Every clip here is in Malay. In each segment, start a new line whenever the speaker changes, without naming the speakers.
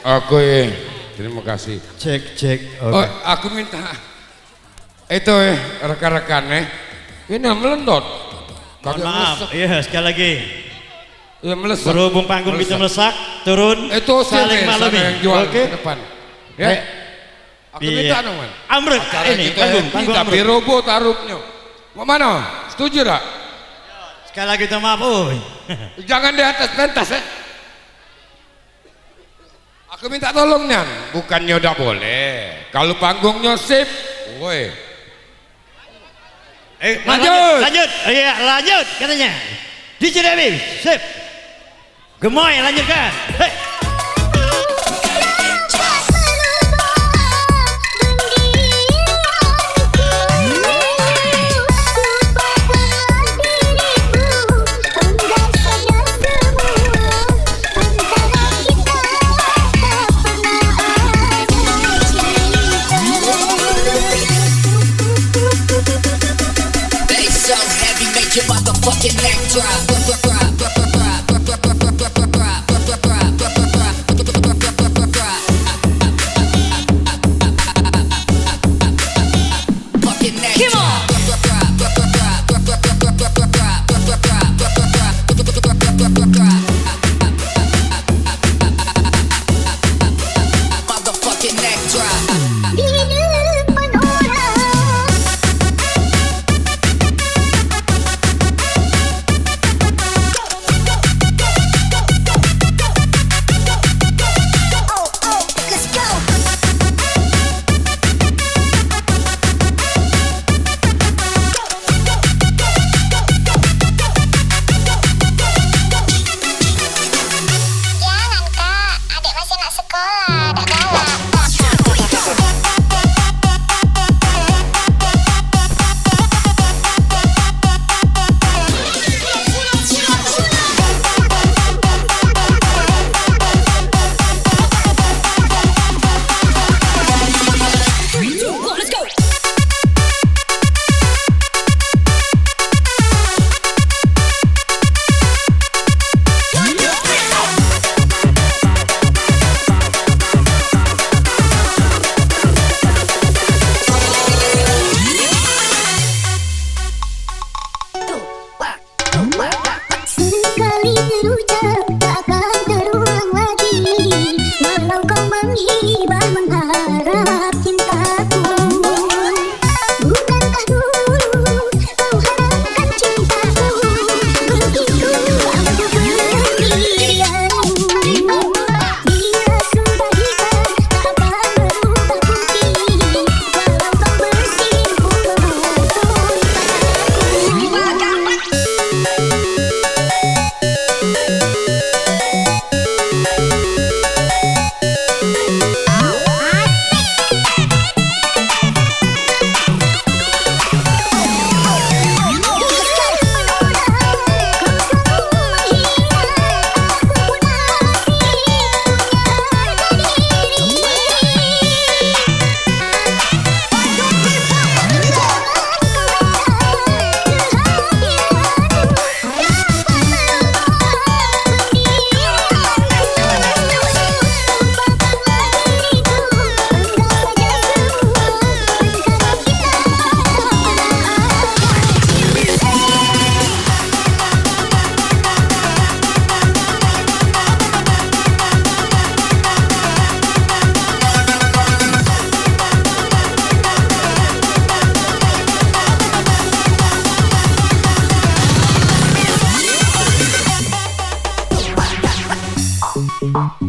Oke, terima kasih.
Cek.
Oh, aku minta itu rekan-rekan ini melendot.
Mohon maaf, iya sekali lagi.
Ya melesak.
Berhubung panggung itu melesak, turun.
Itu
saling malumi.
yang jual
Oke.
ke depan. Ya. Aku minta dong, Man.
Ambruk ini panggung
tapi
ambruk.
robo taruhnya. Mau mana? Setuju tak?
Sekali lagi minta maaf, oi.
Jangan di atas pentas Aku minta tolongnya, bukannya udah boleh. Kalau panggungnya sip, woi.
Lanjut. Iya, lanjut katanya. DJ Dewi, sip. Gemoy lanjutkan. Hey.
Your motherfucking neck drop. Motherfucking neck drop.
Sekali terucap takkan terulang lagi, walau kau menghibah mengharap cintaku. Bukankah dulu kau harapkan cintaku, begitu aku pendirianmu. Bila sudah hitam takkan berubah putih, walau kau bersimpuh kerusun padaku.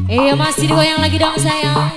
Iya masih digoyang lagi dong sayang.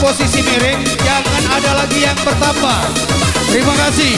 posisi miring, jangan ada lagi yang bertambah. Terima kasih.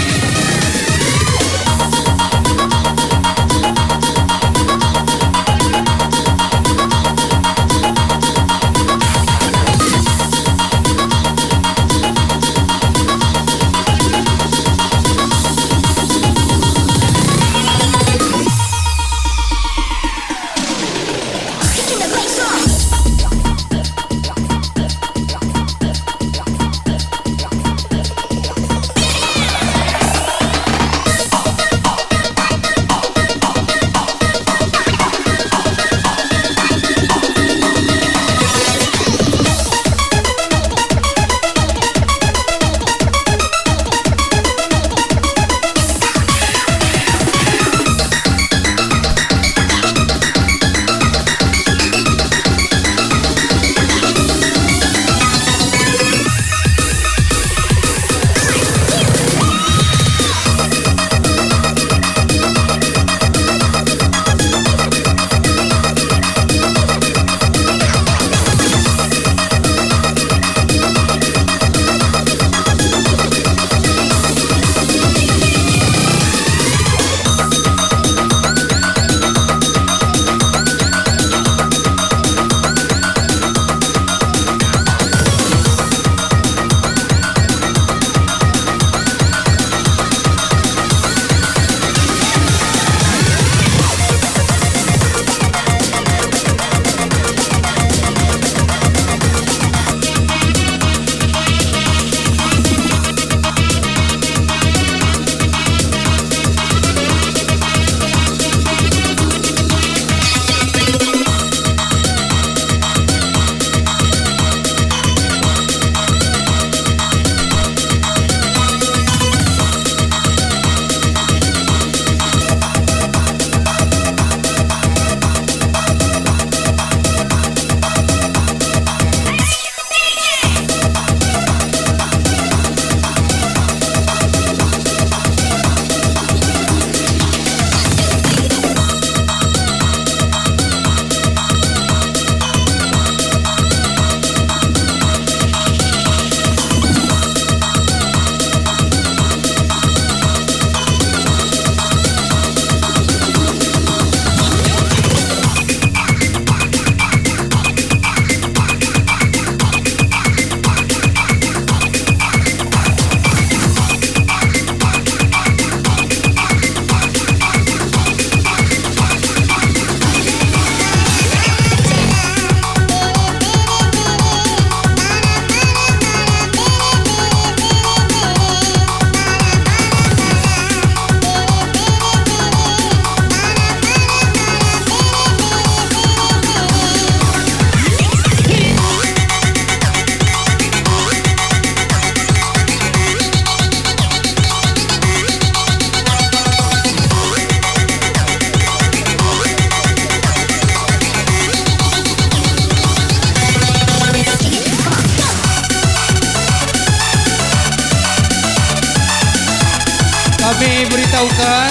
Kami beritahukan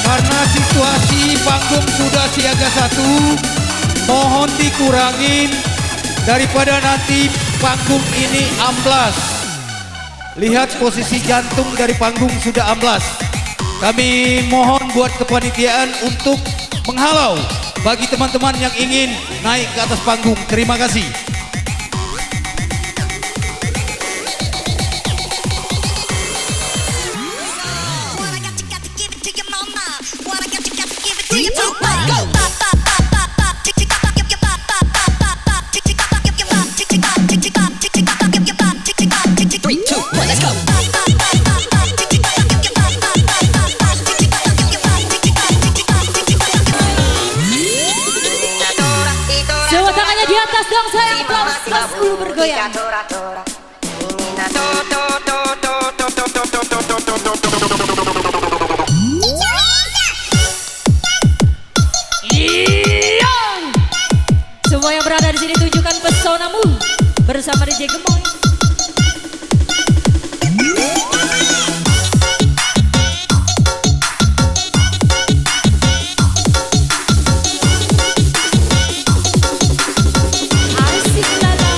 karena situasi panggung sudah siaga 1, mohon dikurangin daripada nanti panggung ini amblas. Lihat posisi jantung dari panggung sudah amblas. Kami mohon buat kepanitiaan untuk menghalau bagi teman-teman yang ingin naik ke atas panggung. Terima kasih.
Semua tangannya di atas dong sayang, plus bergoyang. Iya. Semua yang berada di sini tunjukkan pesonamu bersama DJ Gemoy. Asik lala.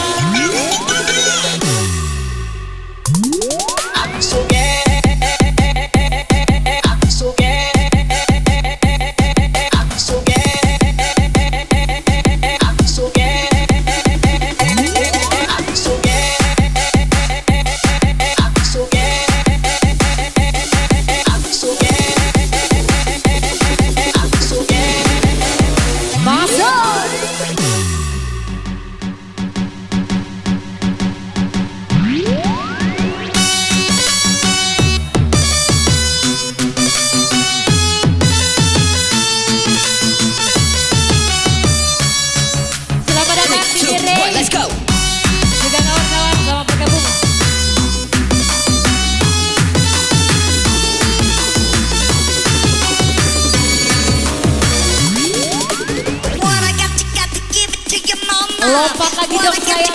Lompat lagi dong sayang.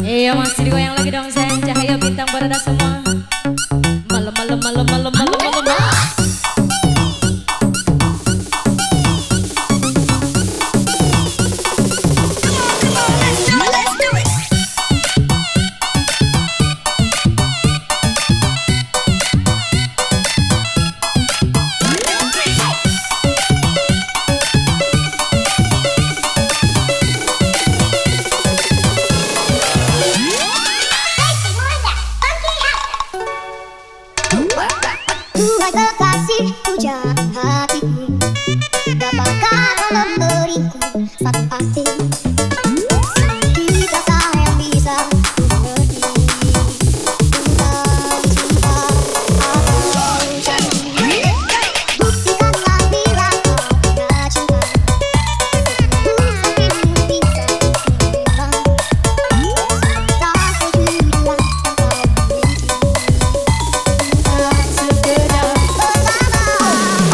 Iya masih digoyang lagi dong sayang. Cahaya bintang berada semua. Malam malam malam malam malam malam malam.
Duhai kekasih pujaan hatiku, dapatkah kau memberiku satu hati? Kita sayang bisa mengerti tentang cinta atau janji. Buktikanlah bila kau punya cinta, ku yakin bisa menerima. Tak sejudilah engkau memiliki. Sekedar bersama.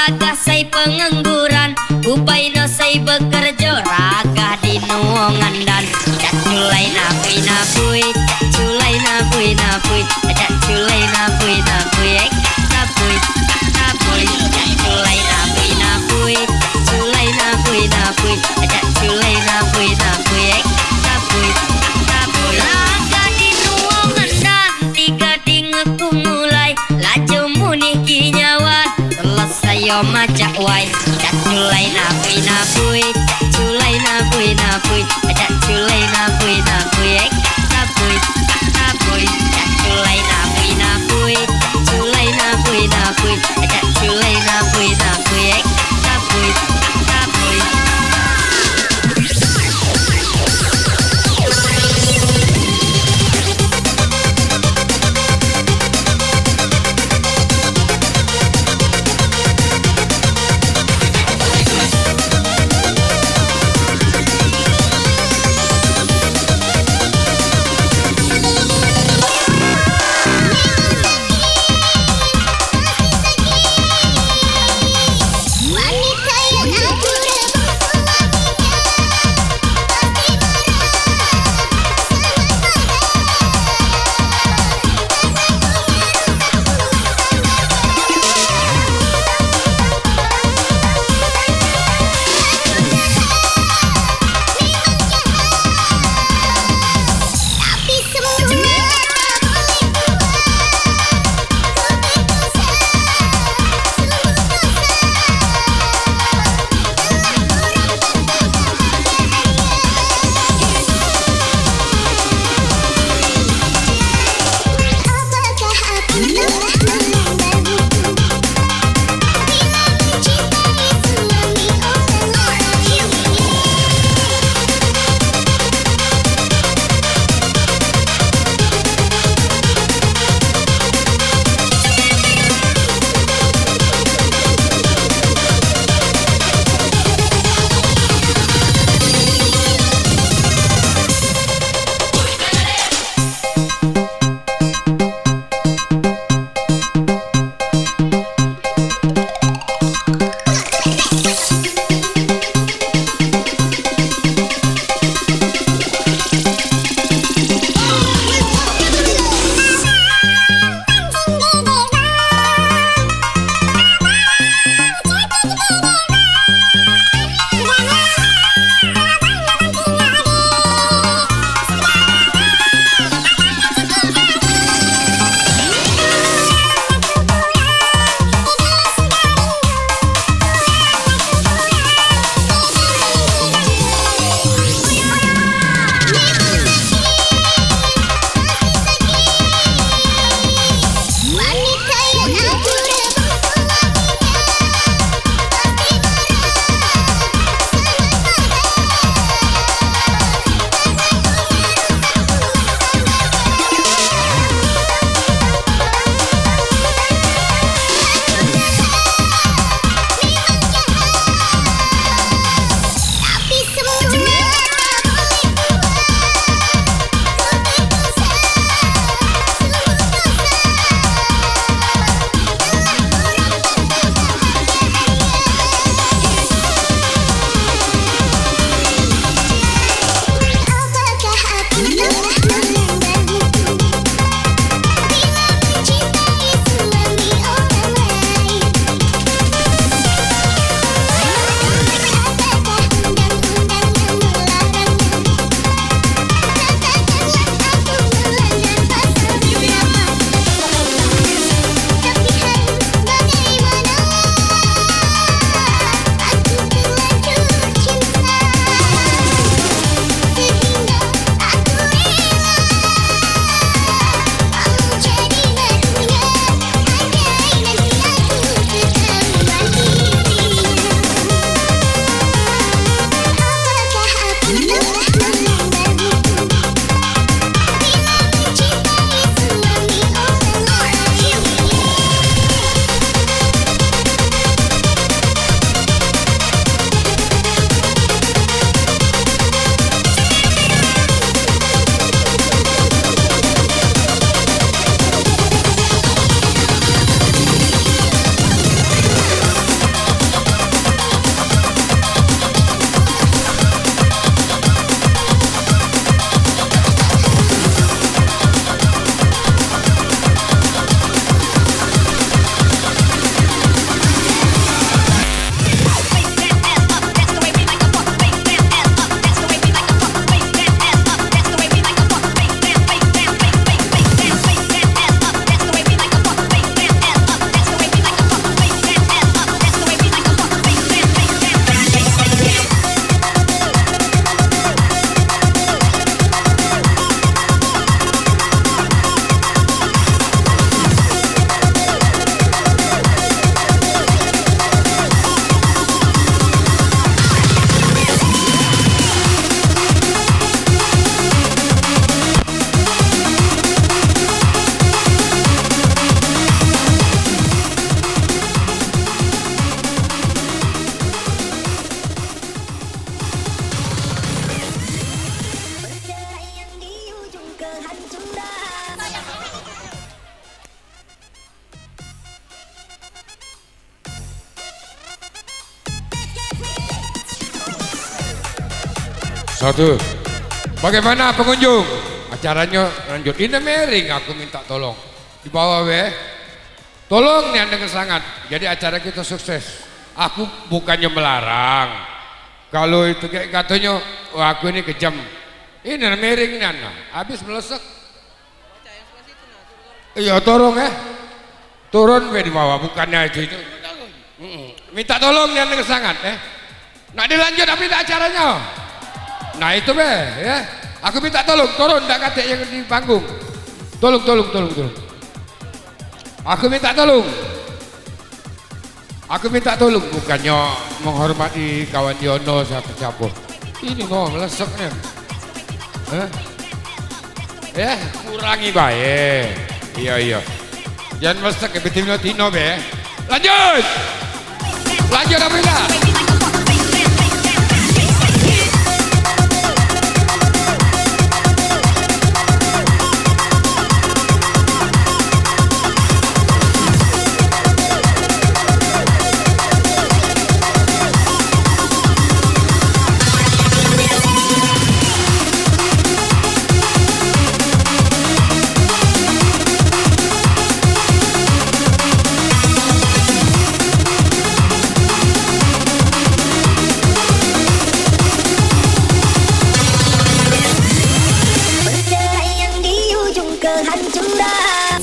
gagah say pengangguran, upaina say bekerja ragah di nuangan dan culai napui napui, culai napui napui, culai napui napui, napui napui, culai napui napui, culai napui napui, culai napui napui, napui napui. Ragah di nuangan dan tiga dingeku mulai, laju muni kinyawan, selesai yo macak wai, culai napui napui, culai napui napui, culai napui napui, napui napui, culai napui napui, culai napui napui, culai napui napui, napui napui.
Satu. Bagaimana pengunjung? Acaranya lanjut. Ini miring, aku minta tolong. Di bawah tolong nih dengan sangat. Jadi acara kita sukses. Aku bukannya melarang. Kalau itu kayak katanya, wah aku ini kejam. Ini miring nih, habis melesek. Iya turun ya. Turun di bawah, bukannya itu. Minta tolong nih dengan sangat Nak dilanjut tapi tak acaranya. Nah itu ya. Aku minta tolong, turun tak kata yang di panggung. Tolong. Aku minta tolong. Aku minta tolong, bukannya menghormati kawan Yono siapa-siapa. Ini mau meleseknya. Ya, kurangi baik. Iya. Jangan melesek ke betul Tino be. Lanjut apa enggak?
Perceraian di ujung kehancuran.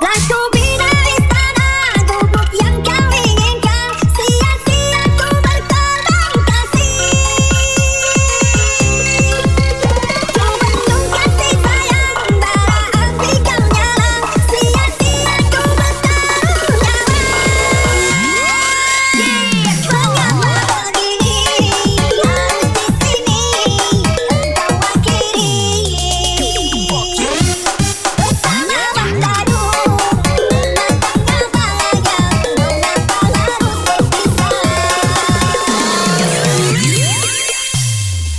Laku bina istana gubuk yang kau inginkan, sia-sia ku berkorban kasih. Ku bendung kasih sayang bara api kau nyala, sia-sia ku bertaruh nyawa. Mengapa begini harus di sini engkau akhiri. Bersama Mandadu menantangnya bahaya, mengapa harus berpisah?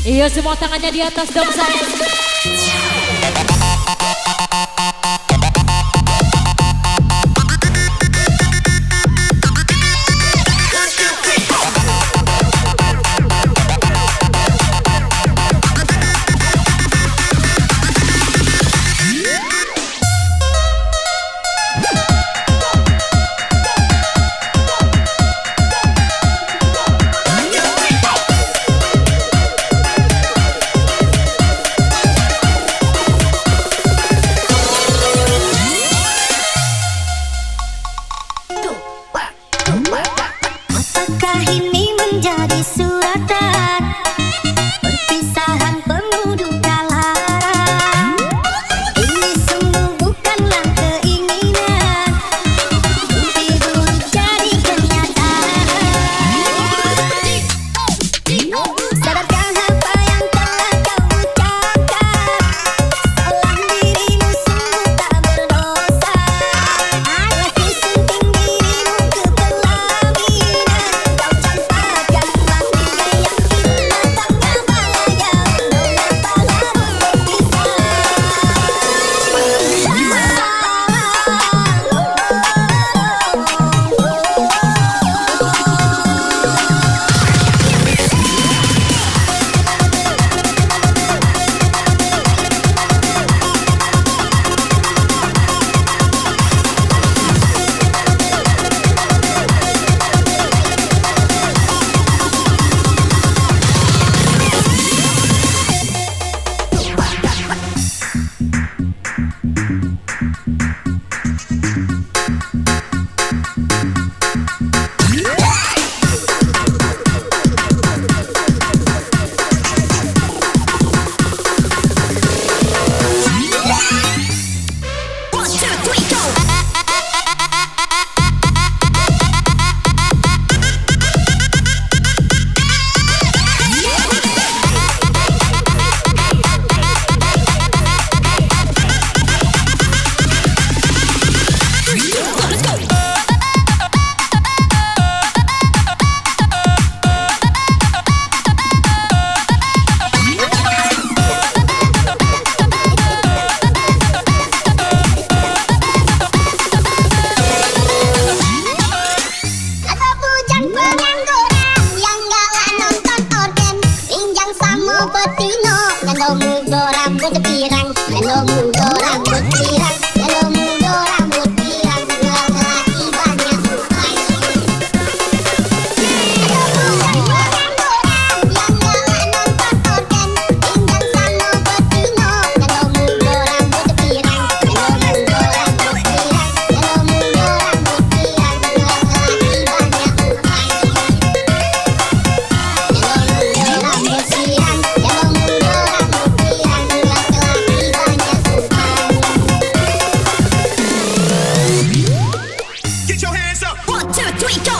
Iya semua tangannya di atas dong sayang.
sama betina, nyando muda rambut pirang, nyando muda rambut pirang, nyando muda rambut pirang, laki-laki banyak sukai.
Get your hands up.
1, 2, 3, go!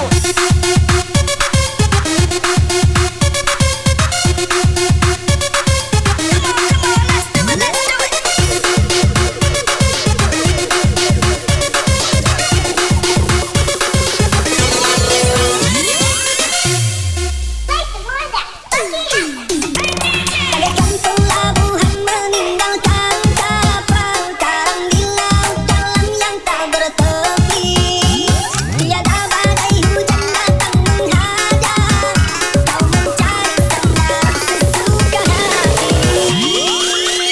Bagaikan pelabuhan meninggalkan kapal karang di laut dalam yang tak bertepi. Tiada badai hujan datang menghadang, kau mencari sandar sesuka hati.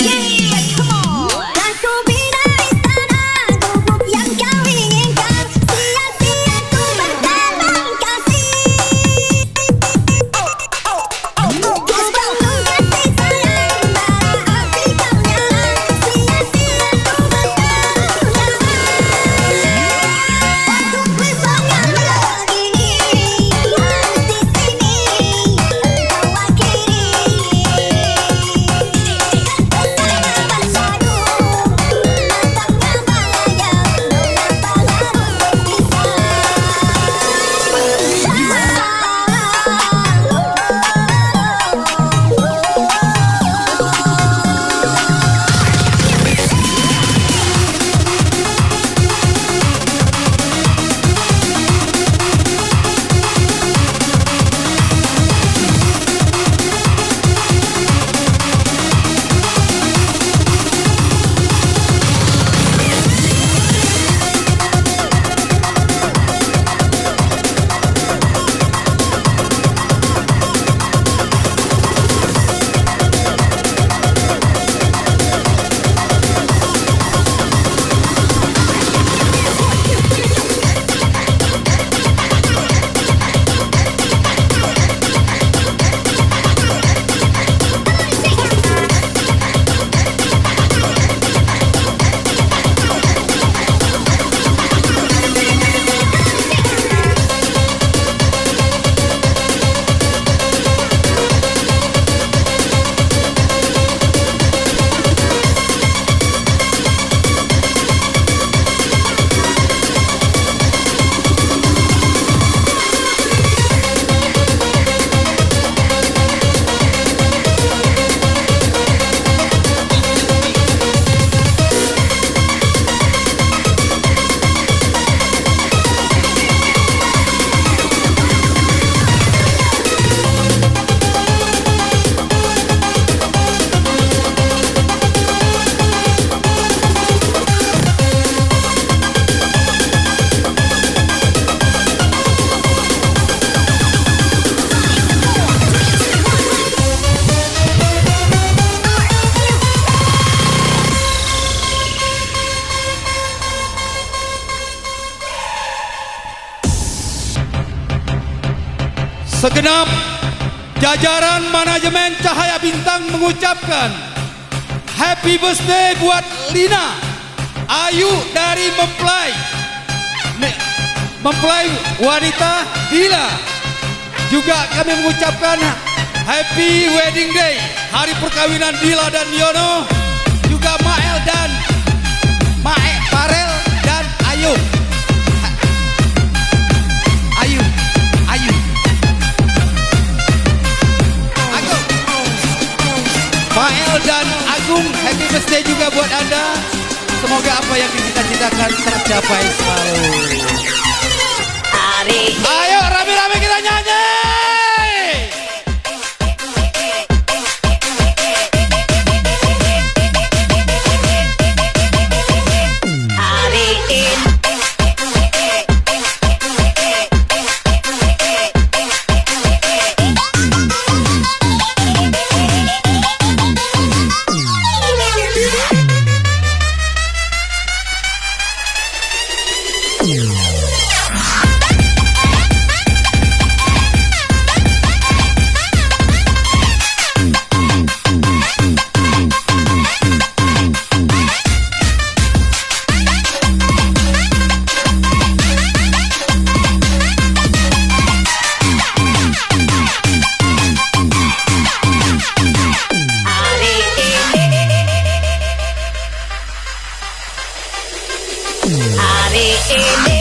Yeah, come on. Aku bina istana gubuk yang kau inginkan, sia-sia ku berterima kasih.
Segenap jajaran manajemen Cahaya Bintang mengucapkan happy birthday buat Lina Ayu dari mempelai wanita Dila. Juga kami mengucapkan happy wedding day, hari perkawinan Dila dan Yono. Juga Mael dan Farel dan Ayu. Mael dan Agung, happy birthday juga buat Anda. Semoga apa yang dicita-citakan tercapai selalu. Ayo rame-rame kita nyanyi.
Ini